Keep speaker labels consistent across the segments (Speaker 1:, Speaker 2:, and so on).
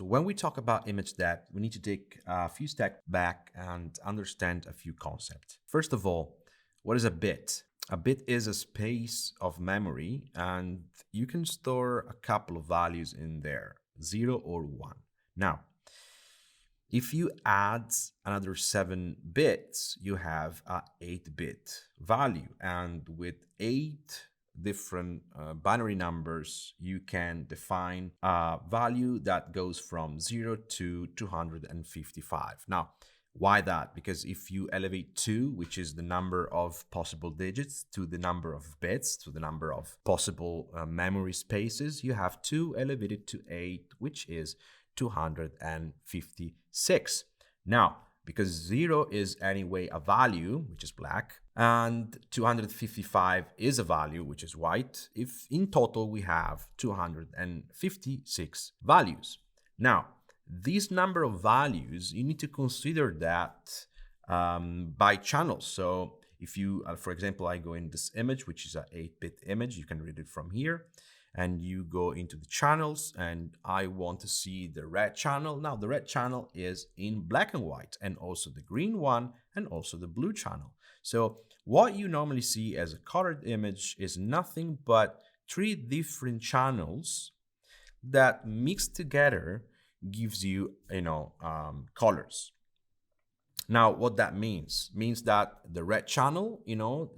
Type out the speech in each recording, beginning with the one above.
Speaker 1: So when we talk about image depth, we need to take a few steps back and understand a few concepts. First of all, what is a bit? A bit is a space of memory, and you can store a couple of values in there, 0 or 1. Now, if you add another 7 bits, you have a 8-bit value. And with 8 different binary numbers, you can define a value that goes from 0 to 255. Now, why that? Because if you elevate 2, which is the number of possible digits, to the number of bits, to the number of possible memory spaces, you have 2 elevated to 8, which is 256. Now, because 0 is anyway a value, which is black, and 255 is a value, which is white, if in total we have 256 values. Now, this number of values, you need to consider that by channels. So if you, for example, I go in this image, which is an 8-bit image, you can read it from here, and you go into the channels, and I want to see the red channel. Now, the red channel is in black and white, and also the green one, and also the blue channel. So what you normally see as a colored image is nothing but 3 different channels that mixed together gives you, colors. Now, what that means that the red channel,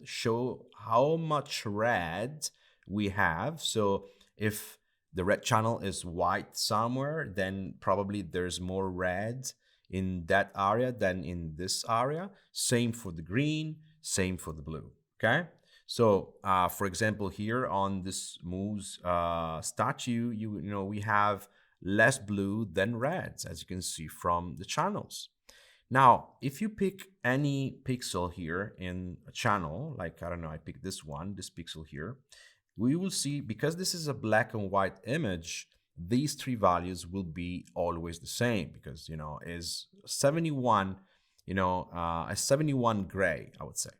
Speaker 1: show how much red we have. So if the red channel is white somewhere, then probably there's more red in that area than in this area. Same for the green, same for the blue. Okay. So, for example, here on this moose statue, we have less blue than reds, as you can see from the channels. Now, if you pick any pixel here in a channel, like, I don't know, I pick this pixel here, we will see, because this is a black and white image, these 3 values will be always the same, because, is 71, a 71 gray, I would say.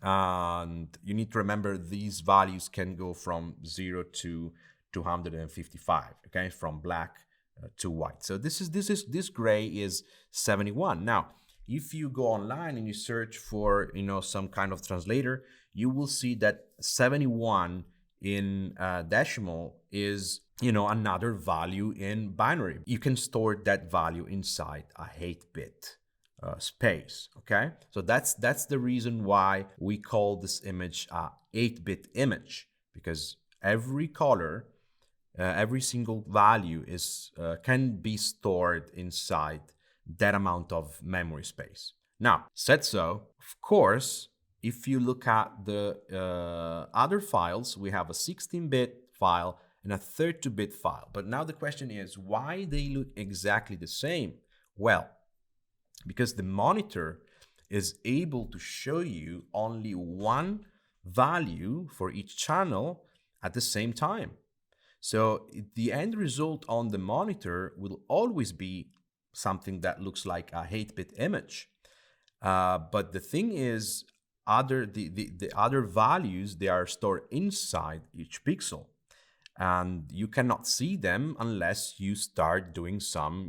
Speaker 1: And you need to remember these values can go from 0 to 255, okay, from black to white. So this gray is 71. Now, if you go online and you search for some kind of translator, you will see that 71 in decimal is another value in binary. You can store that value inside a 8-bit space. Okay, so that's the reason why we call this image a 8-bit image, because every color, every single value is can be stored inside that amount of memory space. Now, said so, of course, if you look at the other files, we have a 16-bit file and a 32-bit file. But now the question is, why they look exactly the same? Well, because the monitor is able to show you only one value for each channel at the same time. So the end result on the monitor will always be something that looks like a 8-bit image. But the thing is, the other values, they are stored inside each pixel, and you cannot see them unless you start doing some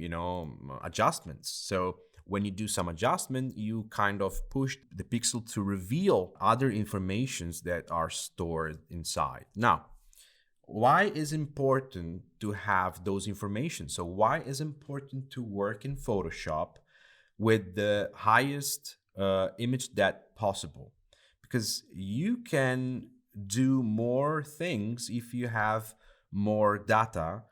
Speaker 1: adjustments. So when you do some adjustment, you kind of push the pixel to reveal other informations that are stored inside. Now, why is important to have those information? So why is important to work in Photoshop with the highest image depth possible? Because you can do more things if you have more data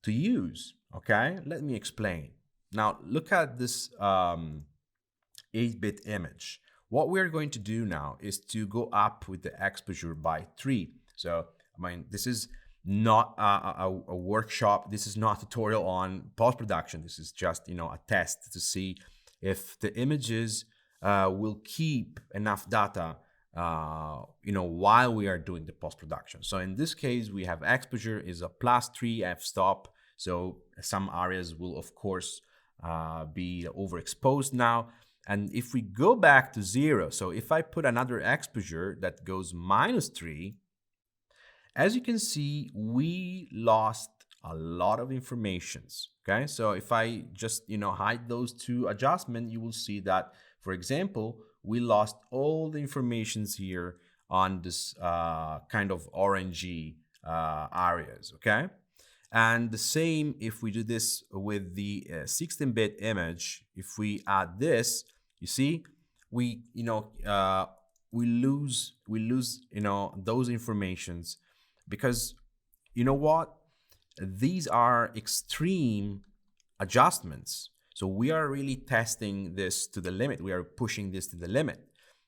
Speaker 1: to use. Okay, let me explain. Now look at this 8-bit image. What we're going to do now is to go up with the exposure by 3. So this is not a workshop. This is not a tutorial on post-production. This is just a test to see if the images will keep enough data while we are doing the post-production. So in this case, we have exposure is a +3 f-stop. So some areas will, of course, be overexposed now. And if we go back to 0, so if I put another exposure that goes -3, as you can see, we lost a lot of informations. Okay, so if I just hide those two adjustments, you will see that, for example, we lost all the informations here on this kind of orangey areas. Okay, and the same if we do this with the 16-bit image. If we add this, you see, we we lose those informations, because you know what, these are extreme adjustments. So we are really testing this to the limit. We are pushing this to the limit.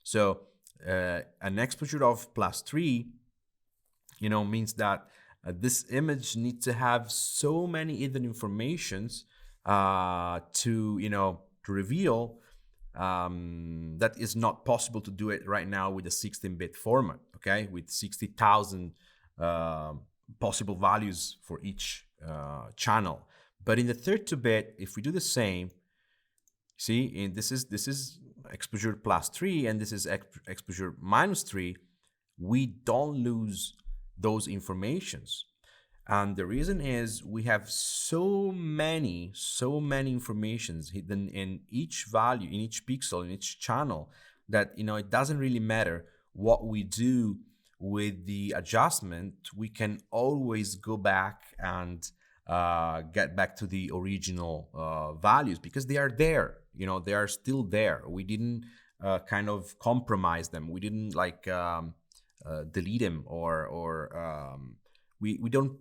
Speaker 1: So an exposure of +3, means that this image needs to have so many hidden informations to reveal, that is not possible to do it right now with a 16-bit format, okay, with 60,000 possible values for each channel. But in the 32-bit, if we do the same, see, this is exposure +3 and this is exposure -3, we don't lose those informations. And the reason is we have so many informations hidden in each value, in each pixel, in each channel, that it doesn't really matter what we do with the adjustment. We can always go back and get back to the original values, because they are there. They are still there. We didn't kind of compromise them. We didn't delete them, or we don't.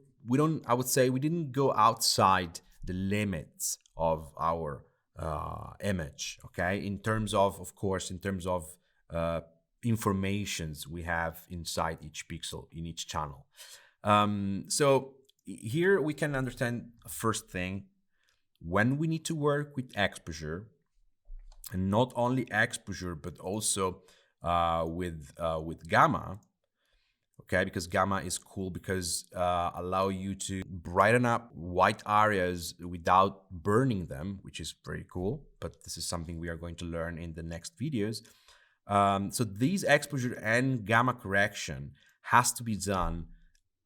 Speaker 1: I would say we didn't go outside the limits of our image. Okay, in terms of course, in terms of informations we have inside each pixel in each channel. So here we can understand first thing, when we need to work with exposure, and not only exposure but also with gamma. Okay, because gamma is cool, because allow you to brighten up white areas without burning them, which is very cool. But this is something we are going to learn in the next videos. So these exposure and gamma correction has to be done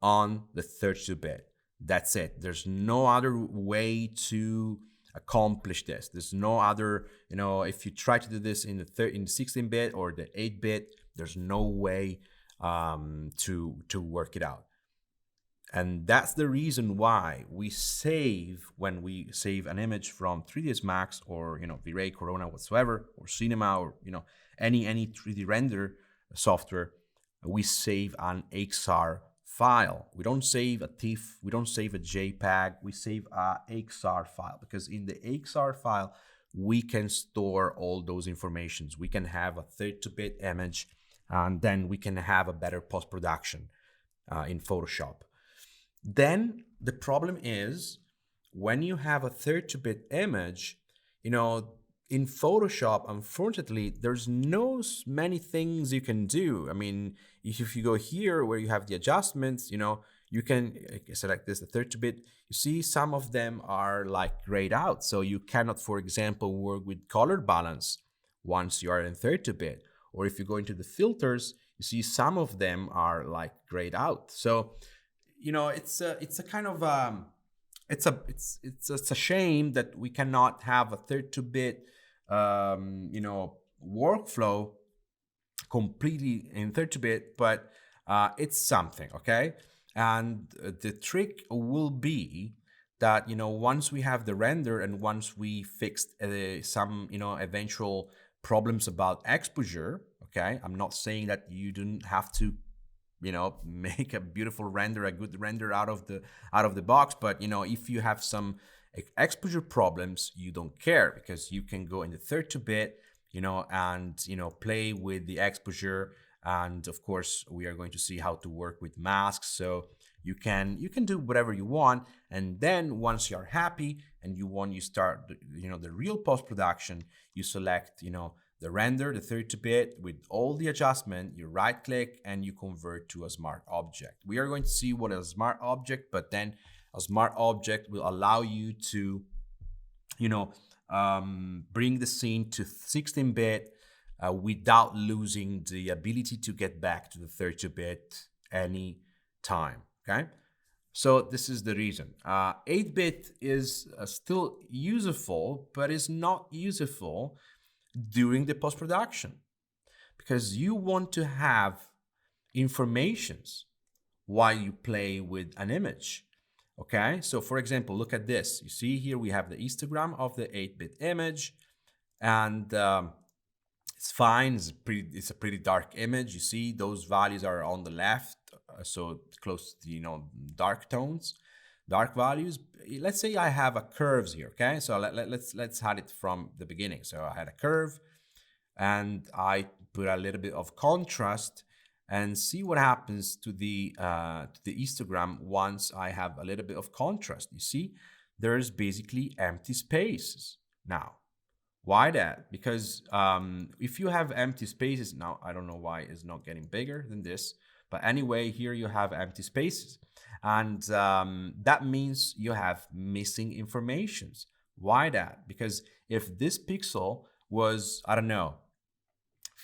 Speaker 1: on the 32-bit. That's it. There's no other way to accomplish this. There's no other, if you try to do this in the 16-bit or the 8-bit, there's no way to work it out. And that's the reason why we save, when we save an image from 3ds Max or V-Ray, Corona, whatsoever, or Cinema, or any 3D render software, we save an XR file. We don't save a TIFF, we don't save a JPEG, we save a XR file, because in the XR file we can store all those informations. We can have a 32-bit image, and then we can have a better post-production in Photoshop. Then the problem is, when you have a 32-bit image, in Photoshop, unfortunately, there's no many things you can do. I mean, if you go here where you have the adjustments, you can select this, the 32-bit. You see, some of them are grayed out. So you cannot, for example, work with color balance once you are in 32-bit. Or if you go into the filters, you see some of them are grayed out. So, it's a kind of it's a shame that we cannot have a 32-bit workflow completely in 32-bit, but it's something, okay? And the trick will be that once we have the render, and once we fixed some eventual problems about exposure, okay, I'm not saying that you don't have to make a beautiful render, a good render out of the box, but if you have some exposure problems, you don't care, because you can go in the 32-bit and play with the exposure. And of course we are going to see how to work with masks, so you can do whatever you want. And then once you're happy and you start the real post-production, you select the render, the 32-bit with all the adjustment, you right click and you convert to a smart object. We are going to see what is a smart object, but then a smart object will allow you to bring the scene to 16-bit without losing the ability to get back to the 32-bit any time. Okay, So this is the reason. 8-bit is still useful, but is not useful during the post-production because you want to have informations while you play with an image. Okay, so for example, look at this. You see here we have the histogram of the 8-bit image, and it's fine. It's a pretty dark image. You see those values are on the left, so close to dark tones, dark values. Let's say I have a curves here. Okay, so let's had it from the beginning. So I had a curve, and I put a little bit of contrast, and see what happens to the histogram once I have a little bit of contrast. You see, there's basically empty spaces now. Why that? Because if you have empty spaces, now I don't know why it's not getting bigger than this, but anyway, here you have empty spaces. And that means you have missing informations. Why that? Because if this pixel was, I don't know,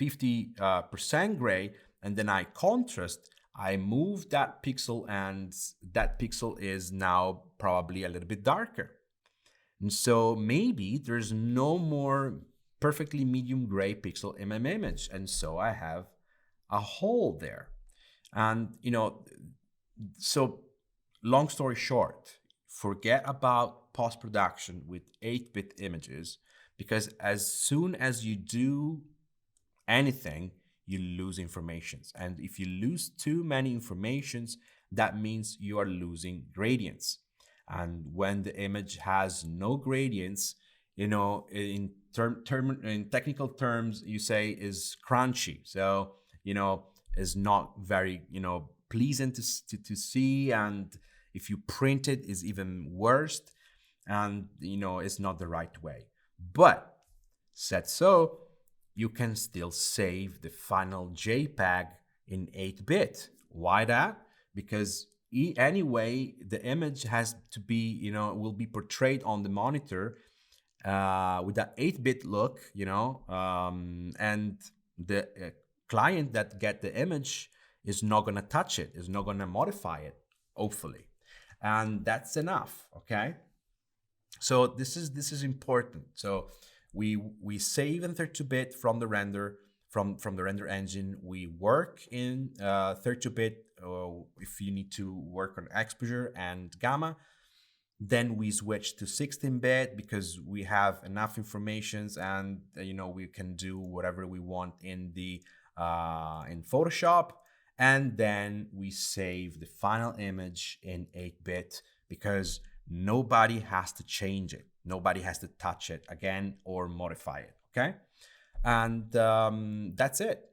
Speaker 1: 50% gray, and then I contrast, I move that pixel, and that pixel is now probably a little bit darker. And so maybe there's no more perfectly medium gray pixel in my image. And so I have a hole there. And, so long story short, forget about post-production with 8-bit images, because as soon as you do anything, you lose informations. And if you lose too many informations, that means you are losing gradients. And when the image has no gradients, in technical terms, you say is crunchy. So, is not very, pleasant to see. And if you print it, is even worse. And, it's not the right way. But said so, you can still save the final JPEG in 8-bit. Why that? Because anyway, the image has to be, will be portrayed on the monitor with that 8-bit look, and the client that get the image is not going to touch it, is not going to modify it, hopefully. And that's enough, okay? So this is important. So we save in 32-bit from the render, from the render engine. We work in 32-bit if you need to work on exposure and gamma. Then we switch to 16-bit because we have enough informations, and we can do whatever we want in the in Photoshop. And then we save the final image in 8-bit because nobody has to change it. Nobody has to touch it again or modify it, okay? And that's it.